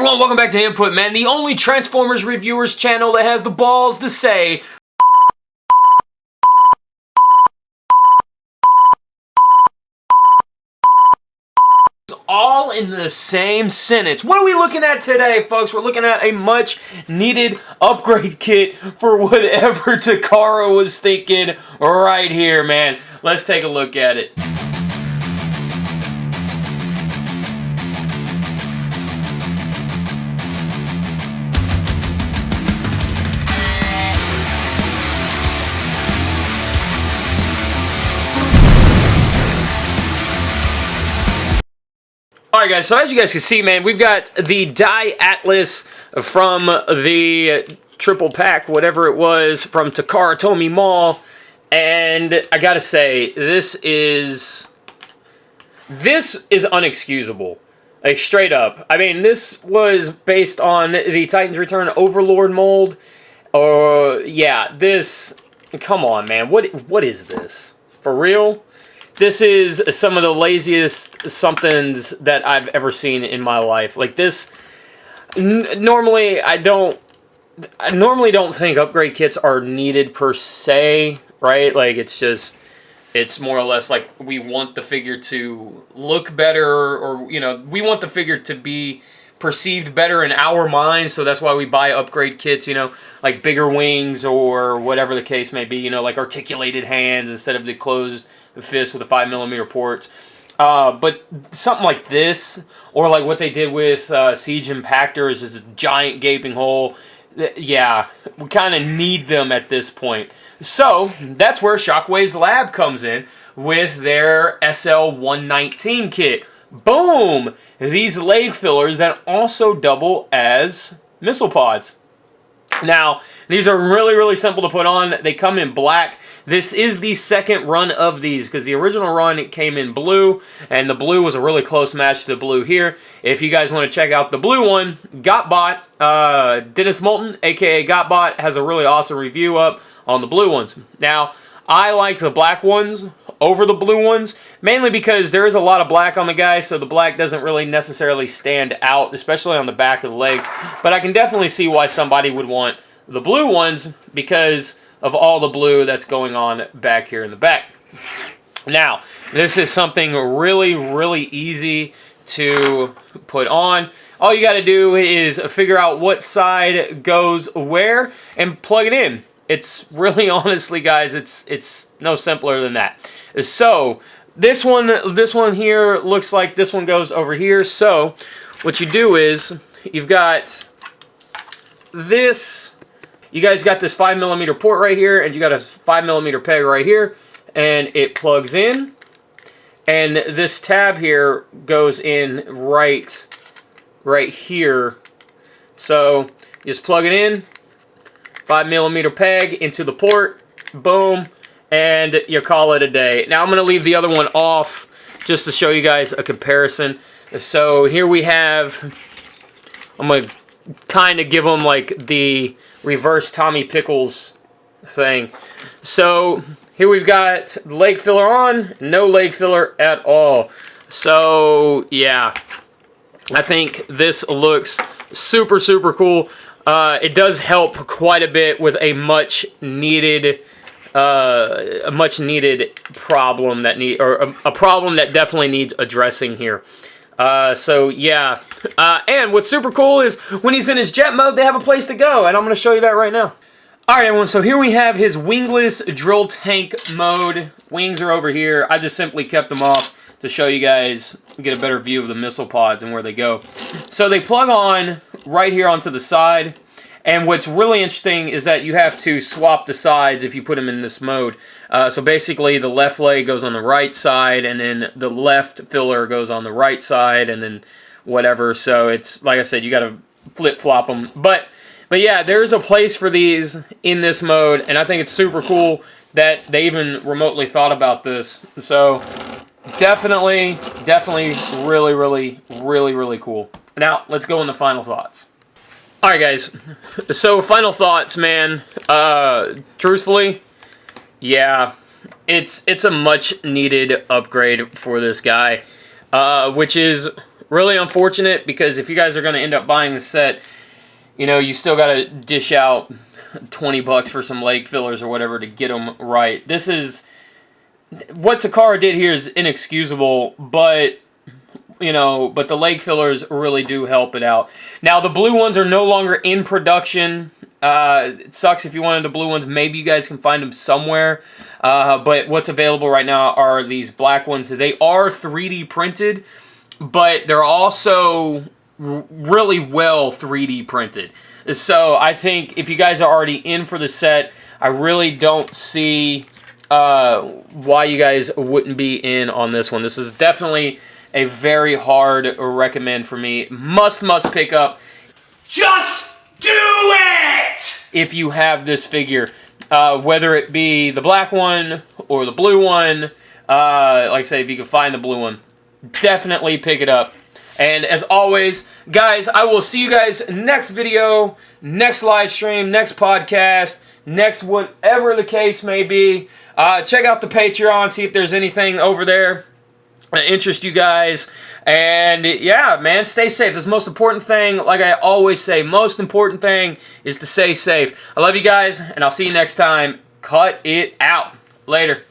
everyone, welcome back to Input, man. The only Transformers reviewers channel that has the balls to say all in the same sentence. What are we looking at today, folks? We're looking at a much needed upgrade kit for whatever Takara was thinking right here, man. Let's take a look at it. Alright guys, so as you guys can see, man, we've got the Dai Atlus from the triple pack, whatever it was, from Takara Tomy Mall, and I gotta say, this is unexcusable. Like, straight up. I mean, this was based on the Titans Return Overlord mold, yeah, this, come on, man, what is this? For real? This is some of the laziest somethings that I've ever seen in my life. Like this, normally I normally don't think upgrade kits are needed per se, right? Like it's more or less like we want the figure to look better, or you know, we want the figure to be perceived better in our minds, so that's why we buy upgrade kits, you know, like bigger wings or whatever the case may be, you know, like articulated hands instead of the closed fist with the 5mm ports. But something like this, or like what they did with Siege Impactors, is this giant gaping hole. Yeah, we kind of need them at this point. So that's where Shockwave's Lab comes in with their SL-119 kit. Boom! These leg fillers that also double as missile pods. Now, these are really, really simple to put on. They come in black. This is the second run of these, because the original run, it came in blue, and the blue was a really close match to the blue here. If you guys want to check out the blue one, Gotbot, Dennis Moulton, aka Gotbot, has a really awesome review up on the blue ones. Now, I like the black ones over the blue ones, mainly because there is a lot of black on the guy, so the black doesn't really necessarily stand out, especially on the back of the legs. But I can definitely see why somebody would want the blue ones, because of all the blue that's going on back here in the back. Now, this is something really, really easy to put on. All you got to do is figure out what side goes where and plug it in. It's really, honestly, guys, it's no simpler than that. So this one here looks like this one goes over here. So what you do is you've got this. You guys got this 5mm port right here, and you got a 5mm peg right here, and it plugs in. And this tab here goes in right here. So you just plug it in, 5mm peg into the port, boom, and you call it a day. Now I'm going to leave the other one off just to show you guys a comparison. So here we have, I'm going to kind of give them like the reverse Tommy Pickles thing. So here we've got leg filler on, no leg filler at all. So yeah, I think this looks super, super cool. It does help quite a bit with a much needed problem that a problem that definitely needs addressing here. So yeah, and what's super cool is when he's in his jet mode, they have a place to go, and I'm going to show you that right now. Alright everyone, so here we have his wingless drill tank mode. Wings are over here. I just simply kept them off to show you guys, get a better view of the missile pods and where they go. So they plug on right here onto the side. And what's really interesting is that you have to swap the sides if you put them in this mode. So basically the left leg goes on the right side, and then the left filler goes on the right side, and then whatever. So it's, like I said, you got to flip-flop them. But yeah, there's a place for these in this mode, and I think it's super cool that they even remotely thought about this. So definitely really, really, really, really cool. Now, let's go into final thoughts. Alright guys, so final thoughts, man. Truthfully, yeah, it's a much needed upgrade for this guy, which is Really unfortunate, because if you guys are going to end up buying the set, you know, you still got to dish out $20 for some leg fillers or whatever to get them right. This is... What Takara did here is inexcusable, but... You know, but the leg fillers really do help it out. Now, the blue ones are no longer in production. It sucks if you wanted the blue ones. Maybe you guys can find them somewhere. But what's available right now are these black ones. They are 3D printed, but they're also really well 3D printed. So I think if you guys are already in for the set, I really don't see why you guys wouldn't be in on this one. This is definitely a very hard recommend for me. Must pick up. Just do it! If you have this figure. Whether it be the black one or the blue one. Like I say, if you can find the blue one, definitely pick it up. And as always, guys, I will see you guys next video, next live stream, next podcast, next whatever the case may be. Check out the Patreon, see if there's anything over there that interests you guys. And yeah, man, stay safe. That's the most important thing. Like I always say, most important thing is to stay safe. I love you guys, and I'll see you next time. Cut it out. Later.